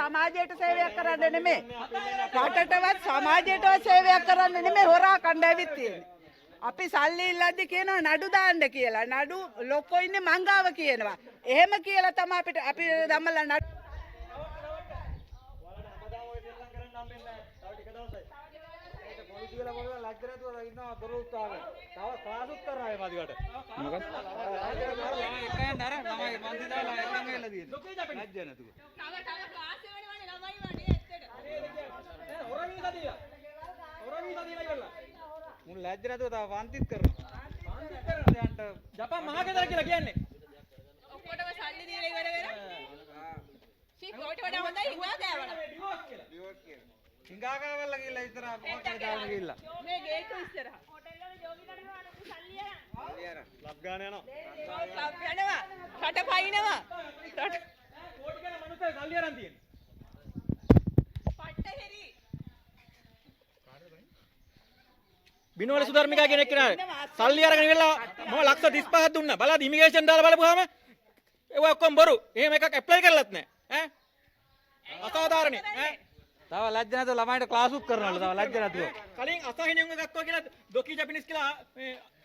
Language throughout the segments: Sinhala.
සමාජයට සේවයක් කරන්න නෙමෙයි. රටටවත් සමාජයටවත් සේවයක් කරන්න නෙමෙයි හොරා කණ්ඩ ඇවිත් තියෙන්නේ. අපි සල්ලි ඉල්ලද්දි කියනවා නඩු දාන්න කියලා. නඩු ලොක්කෝ ඉන්නේ මංගාව කියනවා. එහෙම කියලා තමයි අපි දම්මලා නඩු මුන් ලැජ්ජ නැතුව තව වන්තිත් කරනවා. ජපාන් මහගෙදර කියලා කියන්නේ. ඔක්කොටම සල්ලි දීලා ඉවර වෙලා. කොට වඩා හොඳයි හිඟා කෑවලා. ඩිවෝස් කියලා. හිඟා කෑවලා කියලා ඉතර මොකක්ද දාන්න කියලා. මේ ගේට්ටු ඉස්සරහා. හොටෙල් වල ජෝබි කරනවා අර සල්ලි අරන්. ලබ් ගාන යනවා. ලබ් යනවා. රට පයින්නවා. රට කෝටි ගාන මිනිස්සු සල්ලි අරන් තියෙනවා. පට්ට හෙරි. බිනෝල සුධර්මිකා කියන එක්කෙනා සල්ලි අරගෙන ඉවරලා මම ලක්ෂ 35ක් දුන්නා. බලන්න ඉමිග්‍රේෂන් දාලා බලපුවාම ඒවා ඔක්කොම බොරු. එහෙම එකක් ඇප්ලයි කරලත් නැහැ. අසාධාරණයි. තව ලැජ්ජ නැතුව ළමයින්ට ක්ලාස් උත් කරනවලු. තව ලැජ්ජ නැතුව. කලින් අසහිනියුන් ගක්කෝ කියලා ඩොකි ජපනිස් කියලා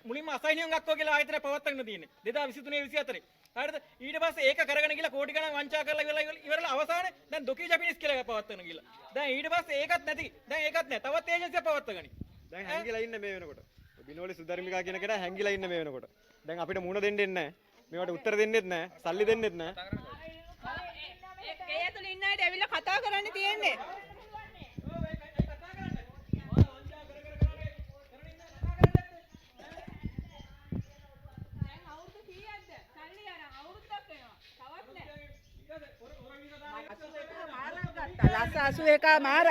මුලින්ම අසහිනියුන් ගක්කෝ කියලා ආයතනය පවත්වාගෙන තියෙන්නේ. 2023 24. හරිද? ඊට පස්සේ ඒක කරගෙන ගිහලා කෝටි ගණන් වංචා කරලා ඉවරලා අවසානයේ දැන් ඩොකි ජපනිස් කියලා පවත්වාගෙන ගිහලා. දැන් ඊට පස්සේ ඒකත් නැති. දැන් ඒකත් නැහැ. තවත් ඒජන්සියක් පවත්වාගනි. දැන් හැංගිලා ඉන්න මේ වෙනකොට. බිනෝලි සුධර්මිකා කියන කෙනා හැංගිලා ඉන්න මේ වෙනකොට. දැන් අපිට මුණ දෙන්නෙත් නැහැ. මේවට උත්තර දෙන්නෙත් නැහැ. සල්ලි දෙන්නෙත් නැහැ. ඒ ඇතුළේ ඉන්න අයට ඇවිල්ලා කතා කරන්න තියෙන්නේ. දැන් අවුරුදු කීයක්ද? සල්ලි අරන් අවුරුද්දක් වෙනවා. තවත් නැහැ. ලස්ස 81 මාර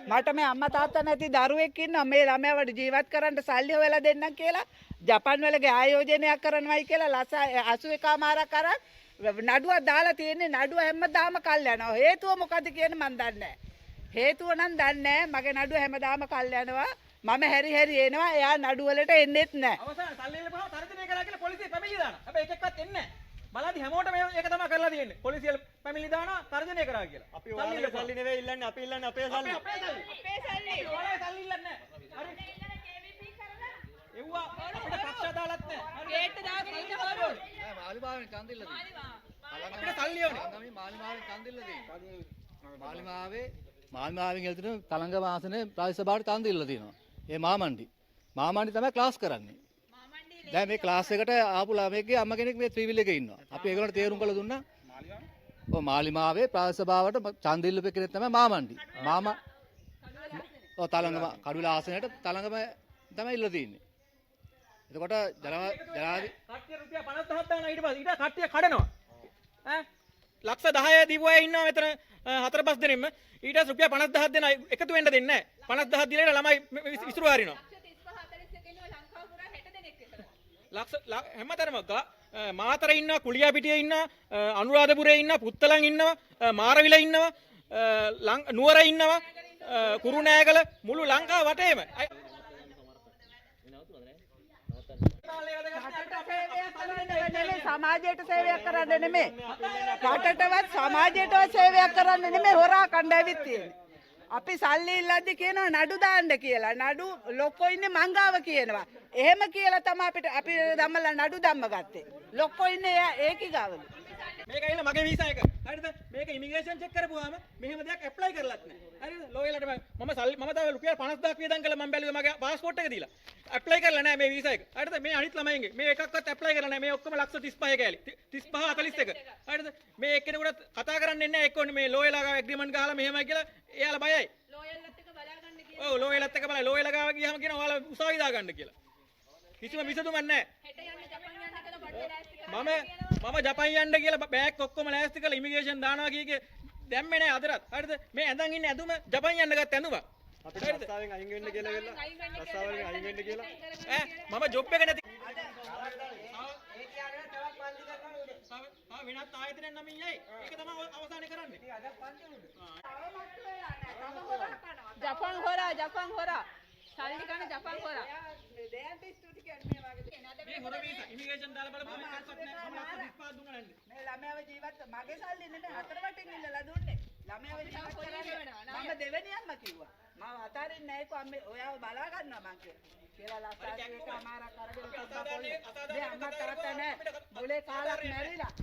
මට මේ අම්මා තාත්තා නැති දරුවෙක් ඉන්නවා මේ ළමයාට ජීවත් කරන්න සල්ලි හොයලා දෙන්නම් කියලා ජපාන් වලගේ ආයෝජනයක් කරනවායි කියලා ලස්ස 81 මාරක් අරන් නඩුවක් දාලා තියෙන්නේ. නඩුව හැමදාම කල් යනවා. හේතුව මොකද්ද කියන්නේ මන් දන්නේ නැහැ. හේතුව නම් දන්නේ නැහැ. මගේ නඩුව හැමදාම කල් යනවා. මම හැරි එනවා. එයා නඩුව වලට එන්නෙත් නැහැ. අවසාන සල්ලි ඉල්ලපුවාම තර්ජනය කරා කියලා පොලිසිය පැමිණිලි දානවා. හැබැයි එකෙක්වත් එන්නේ නැහැ. බලද්දි හැමෝටම මේක තමයි කරලා තියෙන්නේ. පොලිසිය පැමිණිලි දානවා තර්ජනය කරා කියලා. අපි ඔයාලගේ සල්ලි නෙවෙයි ඉල්ලන්නේ. අපි ඉල්ලන්නේ අපේ සල්ලි. අපේ සල්ලි. ඔයාලගේ සල්ලි ඉල්ලන්නේ නැහැ. හරි. එව්වා අපිට පක්ෂ අදාළත් නැහැ. ගේට් දාගෙන ඉන්න හොරු. මාලිමාවෙන් කන්දිල්ල තියෙනවා. අපිට සල්ලි ඕනේ. ගමේ මාලිමාවෙන් කන්දිල්ල තියෙනවා. මාලිමාවෙන් ගෙල්තින තලංග වාසනේ ප්‍රාදේශ සභාවට කන්දිල්ල තියෙනවා. ඒ මාමණ්ඩි තමයි ක්ලාස් කරන්නේ. දැන් මේ ක්ලාස් එකට ආපු ළමයෙක්ගේ අම්ම කෙනෙක් මේ ත්‍රිවිල් එකේ ඉන්නවා. අපි ඒගොල්ලන්ට තේරුම් කරලා දුන්නා. ඔව් මාලිමාවේ ප්‍රාදේශ සභාවට ඡන්දිල්ලපේ කෙනෙක් තමයි මාමණ්ඩි. ඔව් තලංගම කඩුවල ආසනයට තලංගම තමයි ඉල්ල තියෙන්නේ. එතකොට ජනාධි කට්ටිය රුපියල් 50000ක් දානවා ඊට පස්සේ ඊට කට්ටිය කඩනවා. ලක්ෂ 10 දීපු අය ඉන්නවා මෙතන 4-5 දෙනෙක්ම. ඊට පස්සේ රුපියල් 50000ක් දෙන අය එකතු වෙන්න දෙන්නේ නැහැ. 50000ක් දීලා ළමයි විසිරු හරිනවා. ලක්ෂ හැමතැනම මාතර ඉන්නවා, කුලියාපිටියේ ඉන්නවා, අනුරාධපුරයේ ඉන්නවා, පුත්තලන් ඉන්නවා, මාරවිල ඉන්නවා, නුවර ඉන්නවා, කුරුණෑගල මුළු ලංකාව වටේම සමාජයට සේවයක් කරන්න නෙමෙයි. රටටවත් සමාජයටවත් සේවයක් කරන්න නෙමෙයි හොරා කණ්ඩ ඇවිත් තියෙන්නේ. අපි සල්ලි ඉල්ලද්දි කියනවා නඩු දාන්න කියලා. නඩු ලොක්කෝ ඉන්නේ මංගාව කියනවා. එහෙම කියලා තමයි අපි දම්මලා නඩු දැම්ම ගත්තේ. ලොක්කෝ ඉන්නේ ඒකි ගාවලු. මේක ඇවිල්ලා මගේ වීසා එක. හරිද? මේක ඉමිග්‍රේෂන් චෙක් කරපුවාම මෙහෙම දෙයක් ඇප්ලයි කරලත් නැහැ. හරිද? ලෝයලට මම තව රුපියල් 50000ක් වියදම් කළා මම බැලුවේ මගේ පාස්පෝර්ට් එක දීලා. ඇප්ලයි කරලා නැහැ මේ වීසා එක. හරිද? මේ අනිත් ළමයින්ගේ මේ එකක්වත් ඇප්ලයි කරලා නැහැ. මේ ඔක්කොම ලක්ෂ 35 කෑලි. 35 41. හරිද? මේ එක්කෙනෙකුට කතා කරන්නේ නැහැ එක්කෝනේ මේ ලෝයලා ගාව ඇග්‍රීමන්ට් ගහලා මෙහෙමයි කියලා එයාලා බයයි. ලෝයල්ලත් එක බලා ගන්න කියලා. ඔව් ලෝයලත් එක බලලා ලෝයලා ගාව ගියාම කියනවා ඔයාලා උසාවි දා ගන්න කියලා. කිසිම විසඳුමක් නැහැ. හෙට යන්න ජපාන් යන්න කියලා බඩේ ලෑස්ති කරලා. මම ජපාන් යන්න කියලා බෑග් ඔක්කොම ලෑස්ති කරලා ඉමිග්‍රේෂන් දානවා කීකේ දැම්මේ නැහැ අදටත්. හරිද? මේ ඇඳන් ඉන්නේ ඇඳුම ජපාන් යන්න ගත්ත ඇඳුම. අපිට රස්සාවෙන් අයින් වෙන්න කියලා වෙලා රස්සාවෙන් අයින් වෙන්න කියලා මම ජොබ් එක නැති වෙනත් ආයතනයක් නමින් යයි. ඒක තමයි අවසානයේ කරන්නේ. ජපාන් හොරා. සල්ලි ගන්න ජපාන් හොරා. මේ හොර වීසා ඉමිග්‍රේෂන් දාලා බලපුවම එකක්වත් නැහැ. මම ලක්ෂ 35 දුන්නා නේද? මේ ළමයාව ජීවත් මගේ සල්ලි නෙමෙයි හතර වටින් ඉල්ලලා දුන්නේ. ළමයාව ජීවත් කරන්න මම දෙවෙනි අම්මා කිව්වා. මම අතාරින්නේ නැහැ කො අම්මේ ඔයාව බලා ගන්නවා මං කියලා ලස්සාට එක අමාරක් අරගෙන තිබ්බා පොල්ලේ. මේ අම්මා තාත්තා නැහැ. මොලේ කාලක් මැරිලා.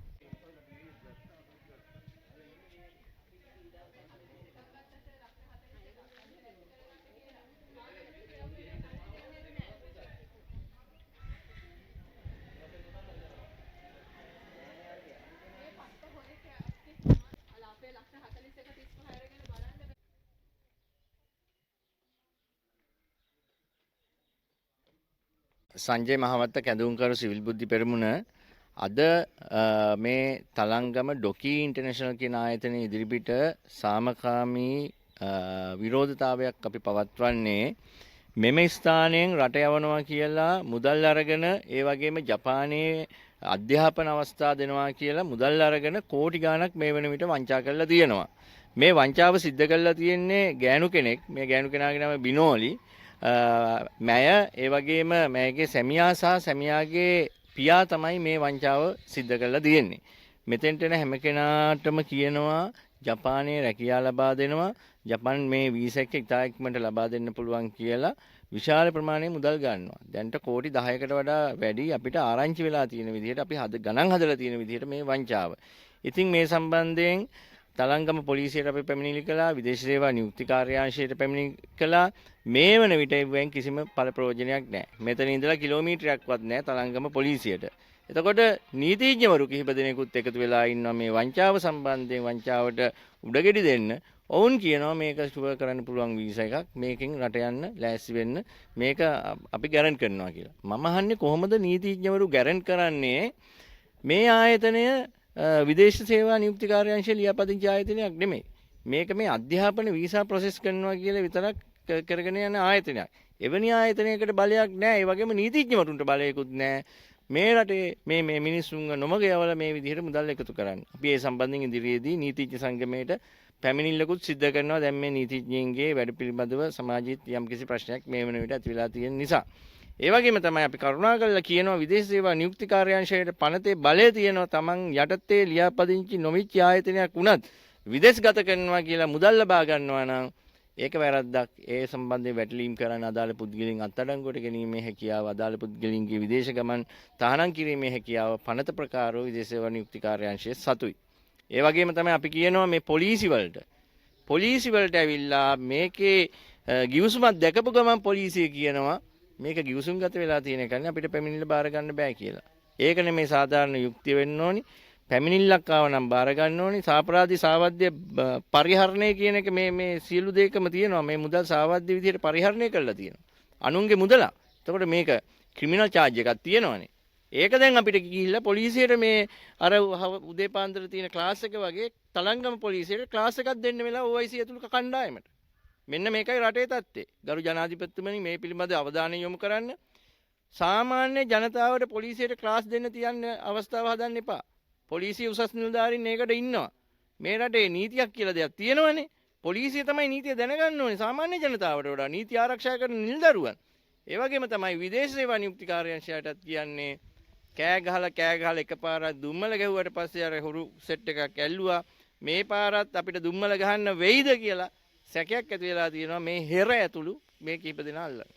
සංජය මහවත්ත කැඳවුම්කරු සිවිල් බුද්ධි පෙරමුණ අද මේ තලංගම ඩොකී ඉන්ටර්නැෂනල් කියන ආයතනයේ ඉදිරිපිට සාමකාමී විරෝධතාවයක් අපි පවත්වන්නේ මෙම ස්ථානයෙන් රට යවනවා කියලා මුදල් අරගෙන ඒ වගේම ජපානයේ අධ්‍යාපන අවස්ථා දෙනවා කියලා මුදල් අරගෙන කෝටි ගාණක් මේ වෙන විට වංචා කරලා තියෙනවා. මේ වංචාව සිද්ධ කරලා තියෙන්නේ ගෑනු කෙනෙක්. මේ ගෑනු කෙනාගේ නම බිනෝලි. මැය ඒ වගේම මෑගේ සැමියා සහ සැමියාගේ පියා තමයි මේ වංචාව සිද්ධ කරලා තියෙන්නේ. මෙතෙන්ට එන හැම කෙනාටම කියනවා ජපානයේ රැකියාව ලබා දෙනවා. ජපාන් මේ වීසා එක ඉතා ඉක්මනට ලබා දෙන්න පුළුවන් කියලා විශාල ප්‍රමාණයේ මුදල් ගන්නවා. දැන්ට කෝටි 10කට වඩා වැඩි අපිට ආරංචි වෙලා තියෙන විදිහට අපි ගණන් හදලා තියෙන විදිහට මේ වංචාව. ඉතින් මේ සම්බන්ධයෙන් තලංගම පොලිසියට අපි පැමිණිලි කළා, විදේශ සේවා නියුක්ති කාර්යාංශයට පැමිණිලි කළා. මේ වන විට වෙන් කිසිම ඵල ප්‍රයෝජනයක් නැහැ. මෙතන ඉඳලා කිලෝමීටරයක්වත් නැහැ තලංගම පොලිසියට. එතකොට නීතිඥවරු කිහිප දෙනෙකුත් එකතු වෙලා ඉන්නවා මේ වංචාව සම්බන්ධයෙන් වංචාවට උඩගෙඩි දෙන්න. ඔවුන් කියනවා මේක ෂුවර් කරන්න පුළුවන් වීසා එකක්. මේකෙන් රට යන්න ලෑස්ති වෙන්න මේක අපි ගැරන්ට් කරනවා කියලා. මම අහන්නේ කොහොමද නීතිඥවරු ගැරන්ට් කරන්නේ? මේ ආයතනය විදේශ සේවා නියුක්ති කාර්යාංශයේ ලියාපදිංචි ආයතනයක් නෙමෙයි. මේක මේ අධ්‍යාපන වීසා ප්‍රොසෙස් කරනවා කියලා විතරක් කරගෙන යන ආයතනයක්. එවැනි ආයතනයකට බලයක් නැහැ. ඒ වගේම නීතිඥවරුන්ට බලයකුත් නැහැ. මේ රටේ මේ මිනිස්සුන්ව නොමග යවලා මේ විදිහට මුදල් එකතු කරන්න. අපි ඒ සම්බන්ධයෙන් ඉදිරියේදී නීතිඥ සංගමයට පැමිණිල්ලකුත් සිද්ධ කරනවා. දැන් මේ නීතිඥයන්ගේ වැඩ පිළිබඳව සමාජීය යම්කිසි ප්‍රශ්නයක් මේ වෙන විට ඇති වෙලා තියෙන නිසා. ඒ වගේම තමයි අපි කරුණාකරලා කියනවා විදේශ සේවා නියුක්ති කාර්යාංශයට පනතේ බලය තියෙනවා. Taman යටතේ ලියාපදිංචි නොවිච්ච ආයතනයක් වුණත් විදේශගත කරනවා කියලා මුදල් ලබා ගන්නවා නම් ඒක වැරද්දක්. ඒ සම්බන්ධයෙන් වැටලීම් කරන අදාළ පුද්ගලයන් අත්අඩංගුවට ගැනීමේ හැකියාව, අදාළ පුද්ගලයන්ගේ විදේශ ගමන් තහනම් කිරීමේ හැකියාව පනත ප්‍රකාරව විදේශ සේවා නියුක්ති කාර්යාංශයේ සතුයි. ඒ වගේම තමයි අපි කියනවා මේ පොලිසි වලට ඇවිල්ලා මේකේ ගිවිසුමක් දැකපු ගමන් පොලිසිය කියනවා මේක ගිවිසුම්ගත වෙලා තියෙන එක නේ අපිට පැමිණිල්ල බාර ගන්න බෑ කියලා. ඒක නෙමේ සාධාරණ යුක්තිය වෙන්න ඕනි. පැමිණිල්ලක් ආව නම් බාර ගන්න ඕනි. සාපරාධි සාවද්‍ය පරිහරණය කියන එක මේ සියලු දෙයකම තියෙනවා. මේ මුදල් සාවද්‍ය විදිහට පරිහරණය කරලා තියෙනවා. අනුන්ගේ මුදල. එතකොට මේක ක්‍රිමිනල් charge එකක් තියෙනවානේ. ඒක දැන් අපිට ගිහිල්ලා පොලිසියට මේ අර උදේ පාන්දර තියෙන ක්ලාස් එක වගේ තලංගම පොලිසියට ක්ලාස් එකක් දෙන්න වෙලා OIC ඇතුළු කණ්ඩායමට. මෙන්න මේකයි රටේ තත්ත්වය. ගරු ජනාධිපතිතුමනි මේ පිළිබඳව අවධානය යොමු කරන්න. සාමාන්‍ය ජනතාවට පොලිසියට ක්ලාස් දෙන්න තියන්න අවස්ථාව හදන්න එපා. පොලිසිය උසස් නිලධාරීන් ඒකට ඉන්නවා. මේ රටේ නීතියක් කියලා දෙයක් තියෙනවනේ. පොලිසිය තමයි නීතිය දැනගන්න ඕනේ සාමාන්‍ය ජනතාවට වඩා නීති ආරක්ෂා කරන නිලදරුවන්. ඒ වගේම තමයි විදේශ සේවා නියුක්ති කාර්යාංශයටත් කියන්නේ කෑ ගහලා එකපාරක් දුම්මල ගැහුවට පස්සේ අර හුරු සෙට් එකක් ඇල්ලුවා. මේ පාරත් අපිට දුම්මල ගහන්න වෙයිද කියලා සැකයක් ඇති වෙලා තියෙනවා මේ හෙර ඇතුළු මේ කීප දෙනා අල්ලන.